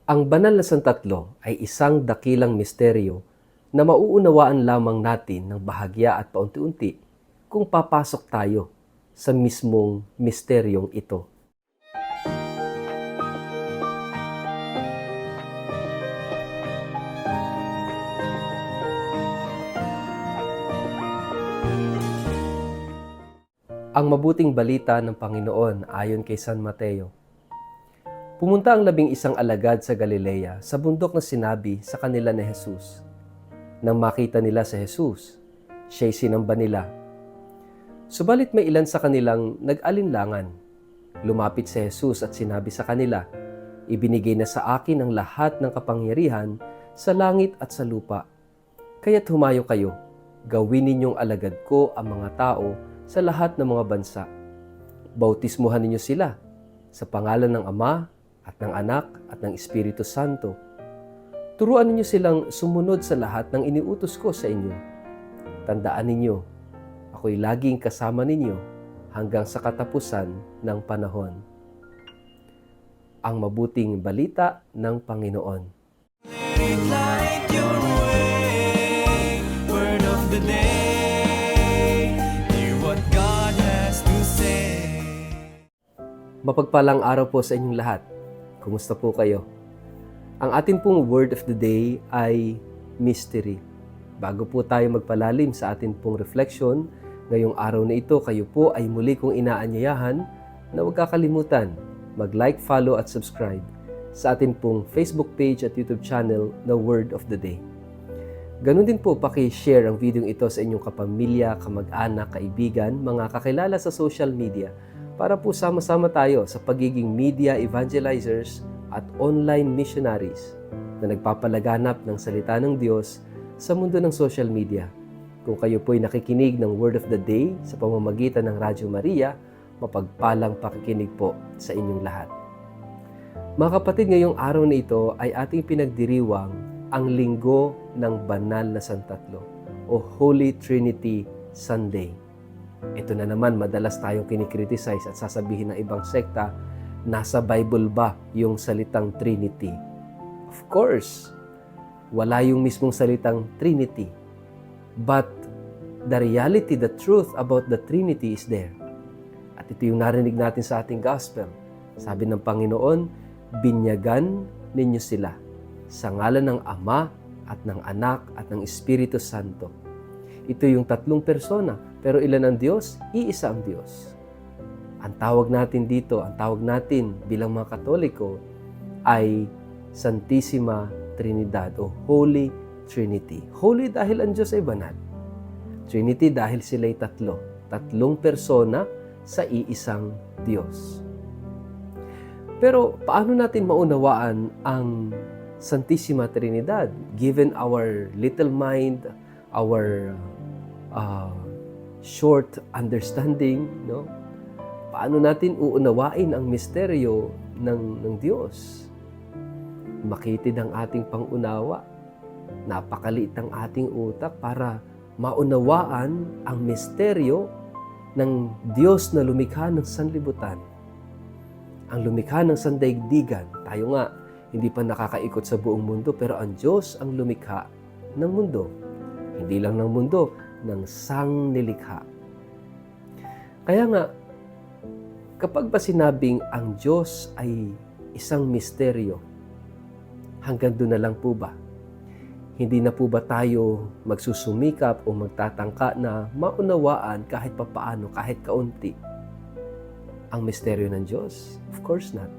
Ang banal na santatlo ay isang dakilang misteryo na mauunawaan lamang natin ng bahagya at paunti-unti kung papasok tayo sa mismong misteryong ito. Ang mabuting balita ng Panginoon ayon kay San Mateo. Pumunta ang 11 alagad sa Galilea sa bundok na sinabi sa kanila ni Jesus. Nang makita nila si Jesus, siya'y sinamba nila. Subalit may ilan sa kanilang nag-alinlangan. Lumapit si Jesus at sinabi sa kanila, "Ibinigay na sa akin ang lahat ng kapangyarihan sa langit at sa lupa. Kaya't humayo kayo, gawin ninyong alagad ko ang mga tao sa lahat ng mga bansa. Bautismuhan ninyo sila sa pangalan ng Ama at ng Anak at ng Espiritu Santo. Turuan ninyo silang sumunod sa lahat ng iniutos ko sa inyo. Tandaan ninyo, ako'y laging kasama ninyo hanggang sa katapusan ng panahon." Ang mabuting balita ng Panginoon. Light your way, word of the day. Hear what God has to say. Mapagpalang araw po sa inyong lahat. Kumusta po kayo? Ang atin pong word of the day ay mystery. Bago po tayo magpalalim sa atin pong reflection, ngayong araw na ito, kayo po ay muli kong inaanyayahan na huwag kakalimutan mag-like, follow at subscribe sa atin pong Facebook page at YouTube channel na Word of the Day. Ganun din po, paki-share ang video ito sa inyong kapamilya, kamag-anak, kaibigan, mga kakilala sa social media para po sama-sama tayo sa pagiging media evangelizers at online missionaries na nagpapalaganap ng salita ng Diyos sa mundo ng social media. Kung kayo po'y nakikinig ng Word of the Day sa pamamagitan ng Radyo Maria, mapagpalang pakikinig po sa inyong lahat. Mga kapatid, ngayong araw na ito ay ating pinagdiriwang ang Linggo ng Banal na Santatlo o Holy Trinity Sunday. Ito na naman, madalas tayong kinikriticize at sasabihin ng ibang sekta, nasa Bible ba yung salitang Trinity? Of course, wala yung mismong salitang Trinity. But the reality, the truth about the Trinity is there. At ito yung narinig natin sa ating gospel. Sabi ng Panginoon, binyagan ninyo sila sa ngalan ng Ama at ng Anak at ng Espiritu Santo. Ito yung tatlong persona, pero ilan ang Diyos? Iisa ang Diyos. Ang tawag natin dito, ang tawag natin bilang mga Katoliko ay Santissima Trinidad o Holy Trinity. Holy dahil ang Diyos ay banal. Trinity dahil sila'y tatlong persona sa iisang Diyos. Pero paano natin maunawaan ang Santissima Trinidad given our little mind, our short understanding, no? Paano natin uunawain ang misteryo ng Diyos? Makitid ang ating pangunawa. Napakaliit ang ating utak para maunawaan ang misteryo ng Diyos na lumikha ng sanlibutan. Ang lumikha ng sandaigdigan. Tayo nga, hindi pa nakakaikot sa buong mundo, pero ang Diyos ang lumikha ng mundo. Hindi lang ng mundo, ng sangnilikha. Kaya nga, kapag ba sinabing ang Diyos ay isang misteryo, hanggang doon na lang po ba? Hindi na po ba tayo magsusumikap o magtatangka na maunawaan kahit papaano, kahit kaunti, ang misteryo ng Diyos? Of course not.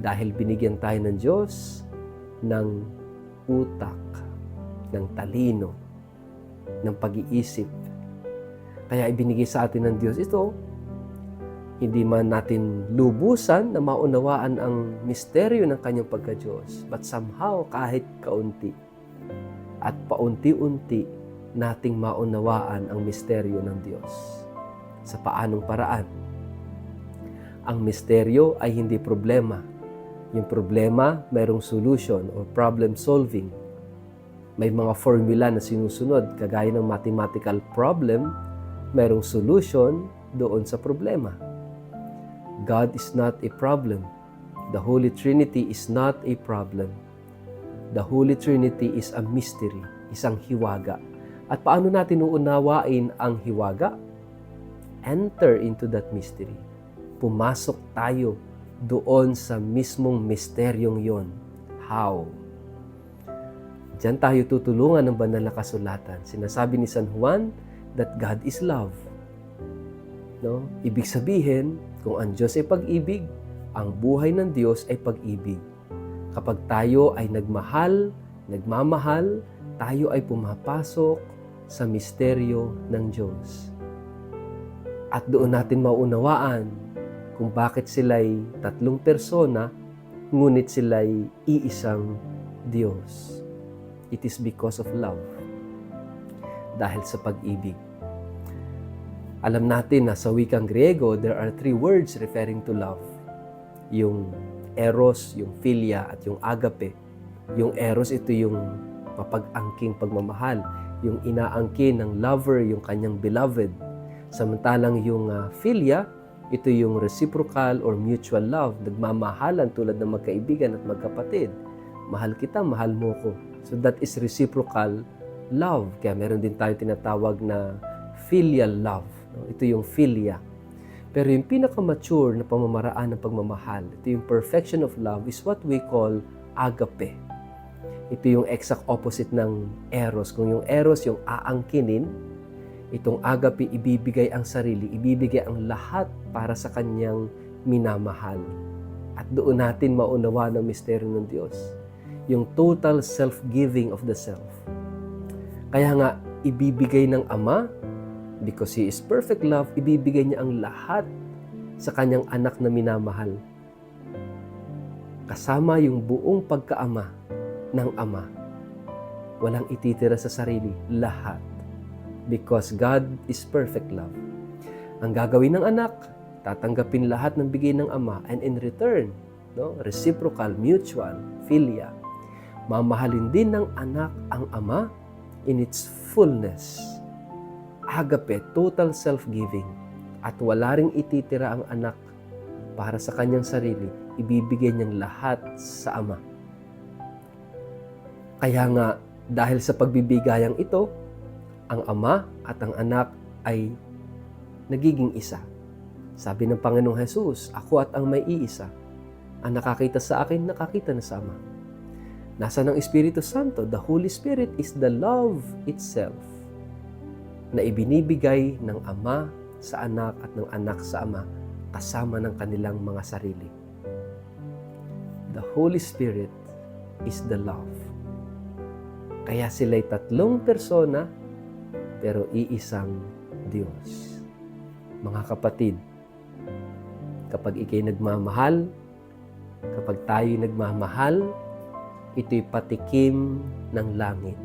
Dahil binigyan tayo ng Diyos ng utak, ng talino, ng pag-iisip. Kaya ibinigay sa atin ng Diyos ito. Hindi man natin lubusan na maunawaan ang misteryo ng kanyang pagka-Diyos, but somehow kahit kaunti at paunti-unti nating maunawaan ang misteryo ng Diyos. Sa paanong paraan? Ang misteryo ay hindi problema. Yung problema, mayroong solution or problem solving. May mga formula na sinusunod, kagaya ng mathematical problem, mayroong solution doon sa problema. God is not a problem. The Holy Trinity is not a problem. The Holy Trinity is a mystery, isang hiwaga. At paano natin uunawain ang hiwaga? Enter into that mystery. Pumasok tayo doon sa mismong misteryong yon. How? Diyan tayo tutulungan ng banal na kasulatan. Sinasabi ni San Juan that God is love. No? Ibig sabihin, kung ang Diyos ay pag-ibig, ang buhay ng Diyos ay pag-ibig. Kapag tayo ay nagmamahal, tayo ay pumapasok sa misteryo ng Diyos. At doon natin maunawaan kung bakit sila'y tatlong persona, ngunit sila'y iisang Diyos. It is because of love. Dahil sa pag-ibig. Alam natin na sa wikang Griego, there are 3 words referring to love. Yung eros, yung philia, at yung agape. Yung eros, ito yung mapag-angking pagmamahal. Yung inaangkin ng lover, yung kanyang beloved. Samantalang yung philia, ito yung reciprocal or mutual love. Nagmamahalan tulad ng magkaibigan at magkapatid. Mahal kita, mahal mo ko. So that is reciprocal love. Kaya meron din tayo tinatawag na filial love. Ito yung philia. Pero yung pinaka-mature na pamamaraan ng pagmamahal, ito yung perfection of love, is what we call agape. Ito yung exact opposite ng eros. Kung yung eros yung aangkinin, itong agape ibibigay ang sarili, ibibigay ang lahat para sa kanyang minamahal. At doon natin maunawa ng misteryo ng Diyos. Yung total self-giving of the self. Kaya nga, ibibigay ng Ama, because He is perfect love, ibibigay niya ang lahat sa kanyang anak na minamahal. Kasama yung buong pagkaama ng Ama. Walang ititira sa sarili, lahat. Because God is perfect love. Ang gagawin ng anak, tatanggapin lahat ng bigay ng Ama, and in return, reciprocal, mutual, philia, mamahalin din ng anak ang Ama in its fullness. Agape, total self-giving. At wala ring ititira ang anak para sa kanyang sarili. Ibibigay niyang lahat sa Ama. Kaya nga, dahil sa pagbibigayang ito, ang Ama at ang anak ay nagiging isa. Sabi ng Panginoong Jesus, ako at ang may iisa. Ang nakakita sa akin, nakakita na sa Ama. Nasa ng Espiritu Santo, the Holy Spirit is the love itself na ibinibigay ng Ama sa anak at ng anak sa Ama kasama ng kanilang mga sarili. The Holy Spirit is the love. Kaya sila'y tatlong persona pero iisang Diyos. Mga kapatid, kapag ikay nagmamahal, kapag tayo nagmamahal, ito'y patikim ng langit.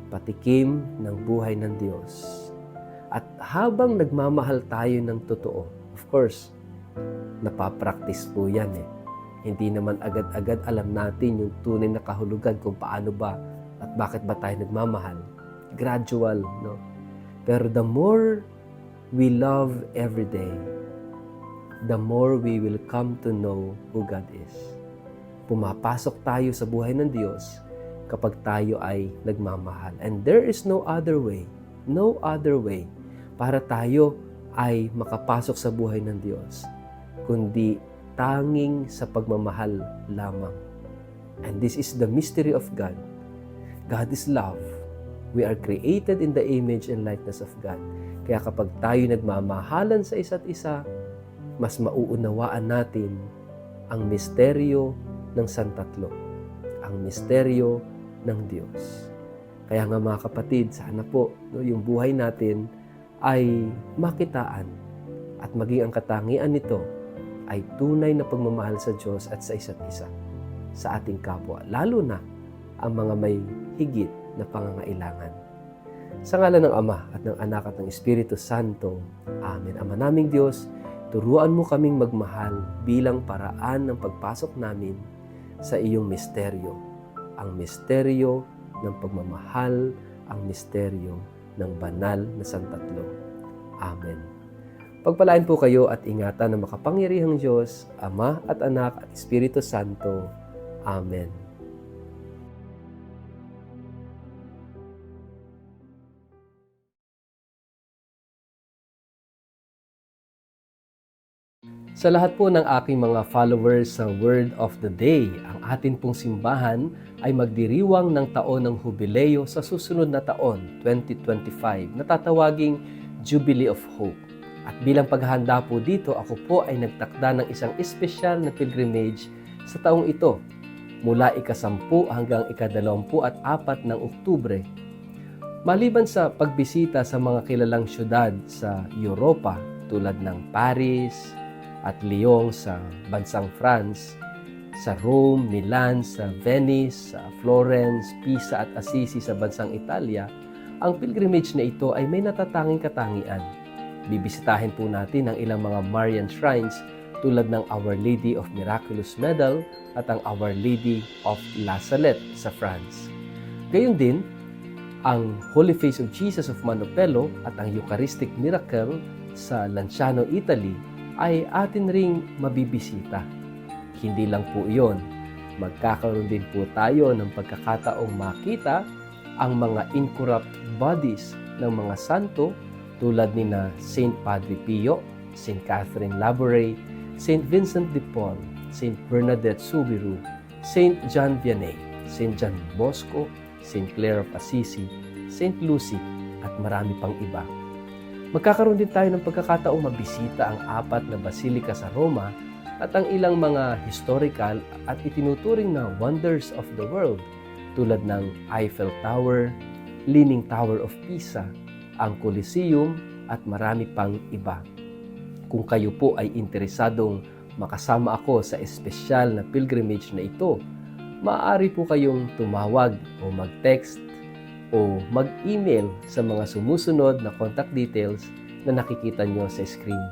Patikim ng buhay ng Diyos. At habang nagmamahal tayo ng totoo, of course, napapractice po yan eh. Hindi naman agad-agad alam natin yung tunay na kahulugan kung paano ba at bakit ba tayo nagmamahal. Gradual, no? Pero the more we love every day, the more we will come to know who God is. Pumapasok tayo sa buhay ng Diyos kapag tayo ay nagmamahal. And there is no other way para tayo ay makapasok sa buhay ng Diyos, kundi tanging sa pagmamahal lamang. And this is the mystery of God. God is love. We are created in the image and likeness of God. Kaya kapag tayo nagmamahalan sa isa't isa, mas mauunawaan natin ang misteryo ng Santatlo, ang misteryo ng Diyos. Kaya nga mga kapatid, sana po yung buhay natin ay makitaan at maging ang katangian nito ay tunay na pagmamahal sa Diyos at sa isa't isa, sa ating kapwa, lalo na ang mga may higit na pangangailangan. Sa ngalan ng Ama at ng Anak at ng Espiritu Santo. Amen. Ama naming Diyos, turuan mo kaming magmahal bilang paraan ng pagpasok namin sa iyong misteryo. Ang misteryo ng pagmamahal, ang misteryo ng banal na Santatlo. Amen. Pagpalain po kayo at ingatan ng makapangyarihang Diyos, Ama at Anak at Espiritu Santo. Amen. Sa lahat po ng aking mga followers sa Word of the Day, ang atin pong simbahan ay magdiriwang ng taon ng Hubileo sa susunod na taon, 2025, na tatawaging Jubilee of Hope. At bilang paghahanda po dito, ako po ay nagtakda ng isang espesyal na pilgrimage sa taong ito, mula ika-10 hanggang ika-24 ng Oktubre. Maliban sa pagbisita sa mga kilalang syudad sa Europa tulad ng Paris at Lyon sa bansang France, sa Rome, Milan, sa Venice, sa Florence, Pisa at Assisi sa bansang Italia, ang pilgrimage na ito ay may natatanging katangian. Bibisitahin po natin ang ilang mga Marian shrines tulad ng Our Lady of Miraculous Medal at ang Our Lady of La Salette sa France. Gayon din, ang Holy Face of Jesus of Manopello at ang Eucharistic Miracle sa Lanciano, Italy ay atin ring mabibisita. Hindi lang po iyon, magkakaroon din po tayo ng pagkakataong makita ang mga incorrupt bodies ng mga santo tulad ni na Saint Padre Pio, Saint Catherine Labouré, Saint Vincent de Paul, Saint Bernadette Soubirous, Saint John Vianney, Saint John Bosco, Saint Clare of Assisi, Saint Lucy at marami pang iba. Magkakaroon din tayo ng pagkakataong mabisita ang 4 na basilika sa Roma at ang ilang mga historical at itinuturing na wonders of the world tulad ng Eiffel Tower, Leaning Tower of Pisa, ang Colosseum at marami pang iba. Kung kayo po ay interesadong makasama ako sa espesyal na pilgrimage na ito, maaari po kayong tumawag o mag-text o mag-email sa mga sumusunod na contact details na nakikita nyo sa screen.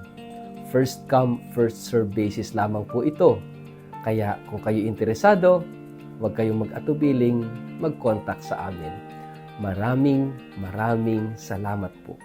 First come, first serve basis lamang po ito. Kaya kung kayo interesado, huwag kayong mag-atubiling mag-contact sa amin. Maraming salamat po.